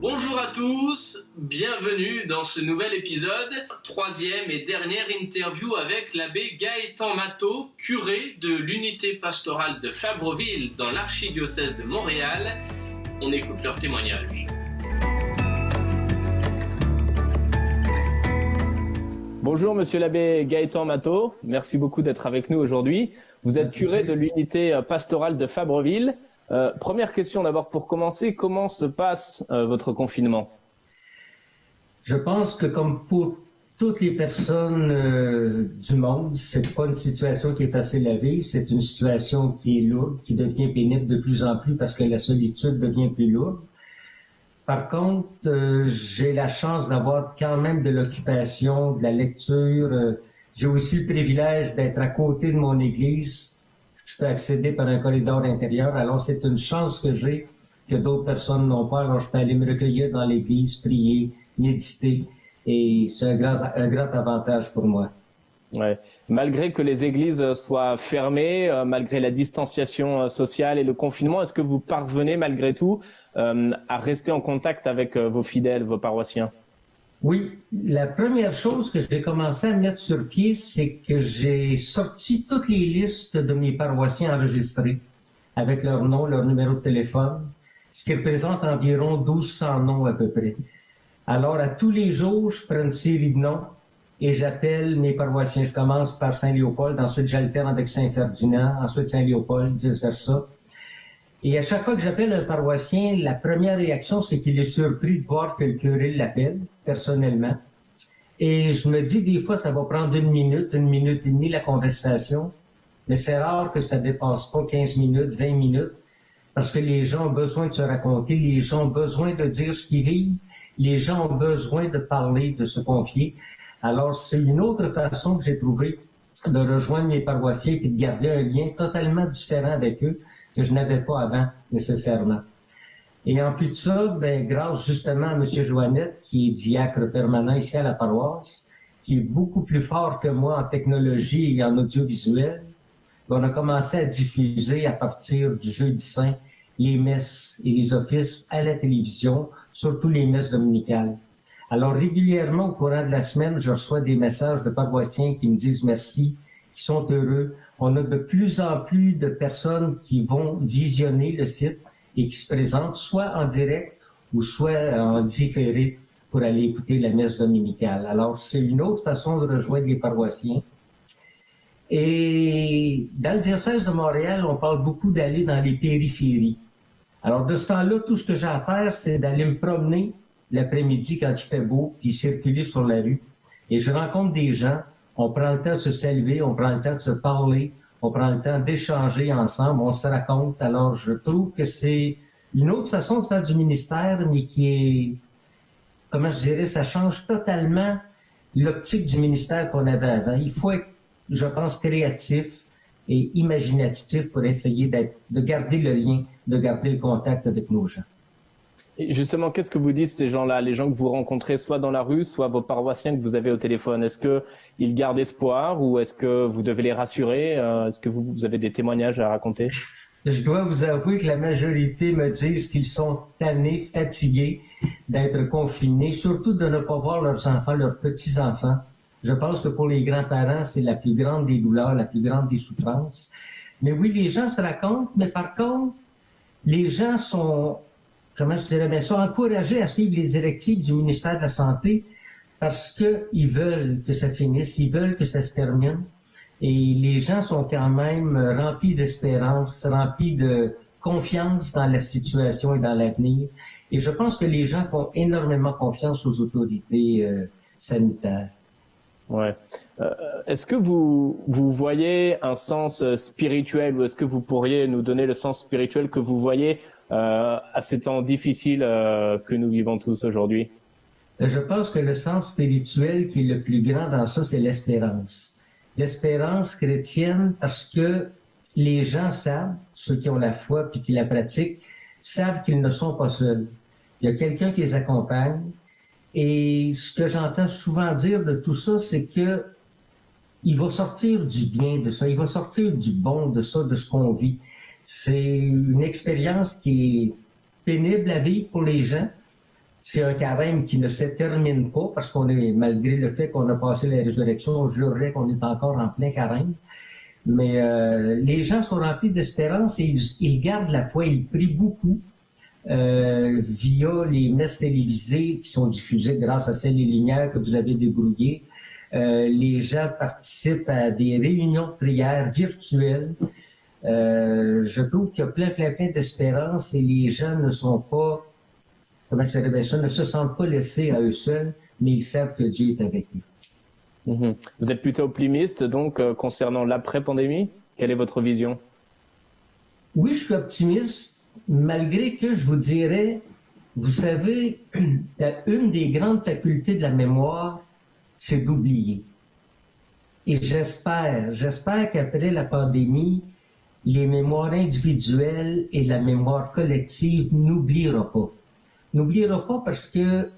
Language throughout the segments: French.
Bonjour à tous, bienvenue dans ce nouvel épisode, troisième et dernière interview avec l'abbé Gaëtan Matteau, curé de l'unité pastorale de Fabreville dans l'archidiocèse de Montréal. On écoute leur témoignage. Bonjour monsieur l'abbé Gaëtan Matteau, merci beaucoup d'être avec nous aujourd'hui. Vous êtes curé de l'unité pastorale de Fabreville. Première question d'abord pour commencer, comment se passe votre confinement? Je pense que comme pour toutes les personnes du monde, c'est pas une situation qui est facile à vivre, c'est une situation qui est lourde, qui devient pénible de plus en plus parce que la solitude devient plus lourde. Par contre, j'ai la chance d'avoir quand même de l'occupation, de la lecture. J'ai aussi le privilège d'être à côté de mon église. Je peux accéder par un corridor intérieur. Alors, c'est une chance que j'ai que d'autres personnes n'ont pas. Alors, je peux aller me recueillir dans l'église, prier, méditer. Et c'est un grand avantage pour moi. Ouais. Malgré que les églises soient fermées, malgré la distanciation sociale et le confinement, est-ce que vous parvenez malgré tout à rester en contact avec vos fidèles, vos paroissiens? Oui, la première chose que j'ai commencé à mettre sur pied, c'est que j'ai sorti toutes les listes de mes paroissiens enregistrés avec leur nom, leur numéro de téléphone, ce qui représente environ 1200 noms à peu près. Alors, à tous les jours, je prends une série de noms et j'appelle mes paroissiens. Je commence par Saint-Léopold, ensuite j'alterne avec Saint-Ferdinand, ensuite Saint-Léopold, vice-versa. Et à chaque fois que j'appelle un paroissien, la première réaction, c'est qu'il est surpris de voir que le curé l'appelle, personnellement. Et je me dis, des fois, ça va prendre une minute et demie la conversation. Mais c'est rare que ça dépasse pas 15 minutes, 20 minutes, parce que les gens ont besoin de se raconter, les gens ont besoin de dire ce qu'ils vivent, les gens ont besoin de parler, de se confier. Alors, c'est une autre façon que j'ai trouvé de rejoindre mes paroissiens et de garder un lien totalement différent avec eux que je n'avais pas avant, nécessairement. Et en plus de ça, grâce justement à M. Joannette, qui est diacre permanent ici à la paroisse, qui est beaucoup plus fort que moi en technologie et en audiovisuel, on a commencé à diffuser à partir du jeudi saint les messes et les offices à la télévision, surtout les messes dominicales. Alors régulièrement, au courant de la semaine, je reçois des messages de paroissiens qui me disent merci, qui sont heureux. On a de plus en plus de personnes qui vont visionner le site et qui se présentent soit en direct ou soit en différé pour aller écouter la messe dominicale. Alors, c'est une autre façon de rejoindre les paroissiens. Et dans le diocèse de Montréal, on parle beaucoup d'aller dans les périphéries. Alors, de ce temps-là, tout ce que j'ai à faire, c'est d'aller me promener l'après-midi quand il fait beau, puis circuler sur la rue. Et je rencontre des gens. On prend le temps de se saluer, on prend le temps de se parler, on prend le temps d'échanger ensemble, on se raconte. Alors, je trouve que c'est une autre façon de faire du ministère, mais qui est, comment je dirais, ça change totalement l'optique du ministère qu'on avait avant. Il faut être, je pense, créatif et imaginatif pour essayer de garder le lien, de garder le contact avec nos gens. Et justement, qu'est-ce que vous dites ces gens-là, les gens que vous rencontrez soit dans la rue, soit vos paroissiens que vous avez au téléphone? Est-ce qu'ils gardent espoir ou est-ce que vous devez les rassurer? Est-ce que vous avez des témoignages à raconter? Je dois vous avouer que la majorité me disent qu'ils sont tannés, fatigués d'être confinés, surtout de ne pas voir leurs enfants, leurs petits-enfants. Je pense que pour les grands-parents, c'est la plus grande des douleurs, la plus grande des souffrances. Mais oui, les gens se racontent, mais par contre, les gens sont... comment je dirais, mais sont encouragés à suivre les directives du ministère de la Santé parce qu'ils veulent que ça finisse, ils veulent que ça se termine. Et les gens sont quand même remplis d'espérance, remplis de confiance dans la situation et dans l'avenir. Et je pense que les gens font énormément confiance aux autorités sanitaires. Ouais. Est-ce que vous voyez un sens spirituel ou est-ce que vous pourriez nous donner le sens spirituel que vous voyez à ces temps difficiles que nous vivons tous aujourd'hui? Je pense que le sens spirituel qui est le plus grand dans ça, c'est l'espérance. L'espérance chrétienne parce que les gens savent, ceux qui ont la foi puis qui la pratiquent, savent qu'ils ne sont pas seuls. Il y a quelqu'un qui les accompagne. Et ce que j'entends souvent dire de tout ça, c'est que il va sortir du bien de ça, il va sortir du bon de ça, de ce qu'on vit. C'est une expérience qui est pénible à vivre pour les gens, C'est un carême qui ne se termine pas parce qu'on est, malgré le fait qu'on a passé la résurrection, on jurerait qu'on est encore en plein carême. Mais les gens sont remplis d'espérance et ils gardent la foi, ils prient beaucoup via les messes télévisées qui sont diffusées grâce à Ciel et Lumière que vous avez débrouillées. Les gens participent à des réunions de prière virtuelles. Je trouve qu'il y a plein d'espérance et les gens ne sont pas, comment je dirais ça, ne se sentent pas laissés à eux seuls, mais ils savent que Dieu est avec eux. Vous êtes plutôt optimiste donc concernant l'après-pandémie? Quelle est votre vision? Oui, je suis optimiste, malgré que je vous dirais, vous savez, une des grandes facultés de la mémoire, c'est d'oublier. Et j'espère qu'après la pandémie, les mémoires individuelles et la mémoire collective n'oubliera pas. N'oubliera pas parce que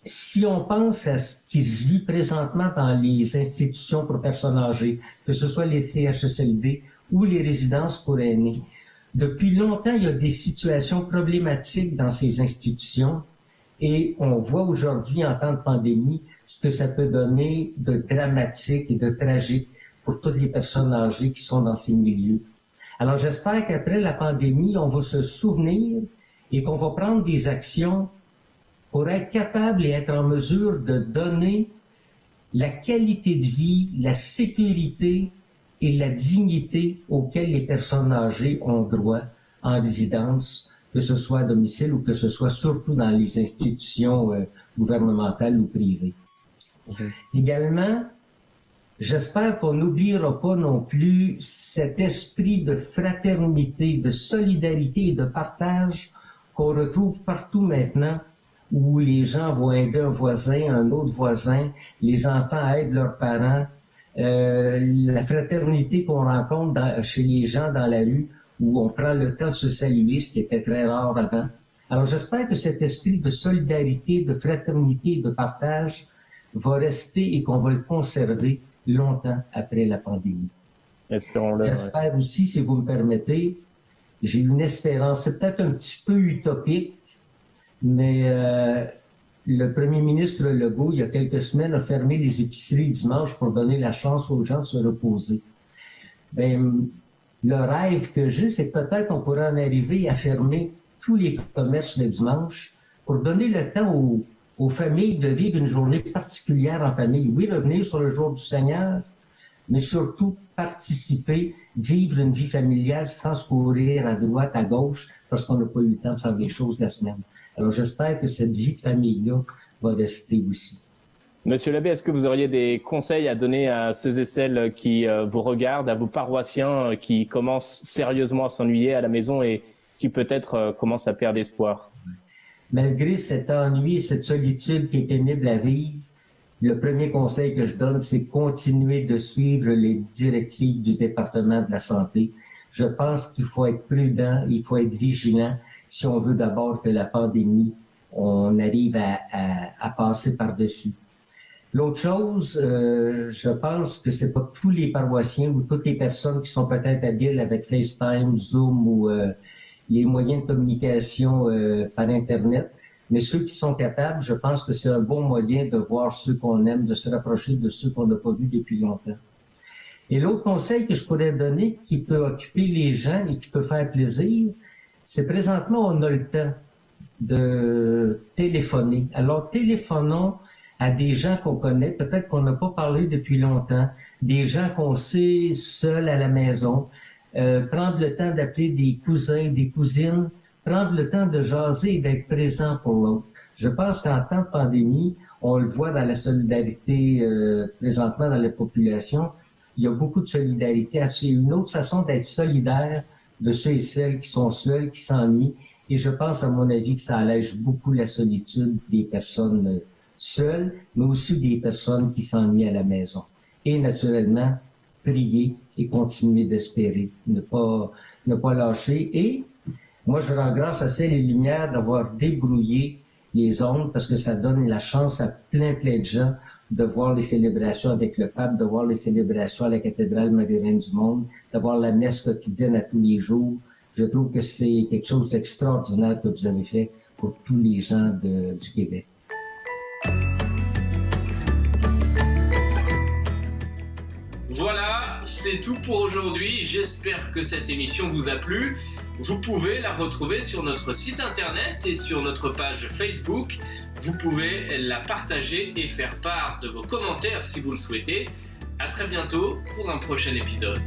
si on pense à ce qui se vit présentement dans les institutions pour personnes âgées, que ce soit les CHSLD ou les résidences pour aînés, depuis longtemps, il y a des situations problématiques dans ces institutions et on voit aujourd'hui, en temps de pandémie, ce que ça peut donner de dramatique et de tragique pour toutes les personnes âgées qui sont dans ces milieux. Alors j'espère qu'après la pandémie, on va se souvenir et qu'on va prendre des actions pour être capable et être en mesure de donner la qualité de vie, la sécurité et la dignité auxquelles les personnes âgées ont droit en résidence, que ce soit à domicile ou que ce soit surtout dans les institutions gouvernementales ou privées. Également, j'espère qu'on n'oubliera pas non plus cet esprit de fraternité, de solidarité et de partage qu'on retrouve partout maintenant, où les gens vont aider un voisin, un autre voisin, les enfants aident leurs parents, la fraternité qu'on rencontre chez les gens dans la rue, où on prend le temps de se saluer, ce qui était très rare avant. Alors j'espère que cet esprit de solidarité, de fraternité et de partage va rester et qu'on va le conserver longtemps après la pandémie. Espérons-le. J'espère aussi, si vous me permettez, j'ai une espérance, c'est peut-être un petit peu utopique, mais le premier ministre Legault, il y a quelques semaines, a fermé les épiceries dimanche pour donner la chance aux gens de se reposer. Ben, le rêve que j'ai, c'est que peut-être on pourrait en arriver à fermer tous les commerces le dimanche pour donner le temps aux familles de vivre une journée particulière en famille. Oui, revenir sur le jour du Seigneur, mais surtout participer, vivre une vie familiale sans se courir à droite, à gauche, parce qu'on n'a pas eu le temps de faire les choses la semaine. Alors j'espère que cette vie de famille-là va rester aussi. Monsieur l'abbé, est-ce que vous auriez des conseils à donner à ceux et celles qui vous regardent, à vos paroissiens qui commencent sérieusement à s'ennuyer à la maison et qui peut-être commencent à perdre espoir? Malgré cet ennui, cette solitude qui est pénible à vivre, le premier conseil que je donne, c'est continuer de suivre les directives du département de la santé. Je pense qu'il faut être prudent, il faut être vigilant si on veut d'abord que la pandémie, on arrive à passer par-dessus. L'autre chose, je pense que c'est pas tous les paroissiens ou toutes les personnes qui sont peut-être habiles avec FaceTime, Zoom ou les moyens de communication par Internet, mais ceux qui sont capables, je pense que c'est un bon moyen de voir ceux qu'on aime, de se rapprocher de ceux qu'on n'a pas vus depuis longtemps. Et l'autre conseil que je pourrais donner, qui peut occuper les gens et qui peut faire plaisir, c'est présentement, on a le temps de téléphoner. Alors, téléphonons à des gens qu'on connaît, peut-être qu'on n'a pas parlé depuis longtemps, des gens qu'on sait seuls à la maison, prendre le temps d'appeler des cousins, des cousines, prendre le temps de jaser et d'être présent pour l'autre. Je pense qu'en temps de pandémie, on le voit dans la solidarité présentement dans la population, il y a beaucoup de solidarité. C'est une autre façon d'être solidaire de ceux et celles qui sont seuls, qui s'ennuient. Et je pense, à mon avis, que ça allège beaucoup la solitude des personnes seules, mais aussi des personnes qui s'ennuient à la maison. Et naturellement, prier et continuer d'espérer, ne pas lâcher. Et moi, je rends grâce à Ciel et Lumière d'avoir débrouillé les ondes parce que ça donne la chance à plein de gens de voir les célébrations avec le pape, de voir les célébrations à la cathédrale Marie-Reine du Monde, d'avoir la messe quotidienne à tous les jours. Je trouve que c'est quelque chose d'extraordinaire que vous avez fait pour tous les gens du Québec. Voilà, c'est tout pour aujourd'hui. J'espère que cette émission vous a plu. Vous pouvez la retrouver sur notre site internet et sur notre page Facebook. Vous pouvez la partager et faire part de vos commentaires si vous le souhaitez. À très bientôt pour un prochain épisode.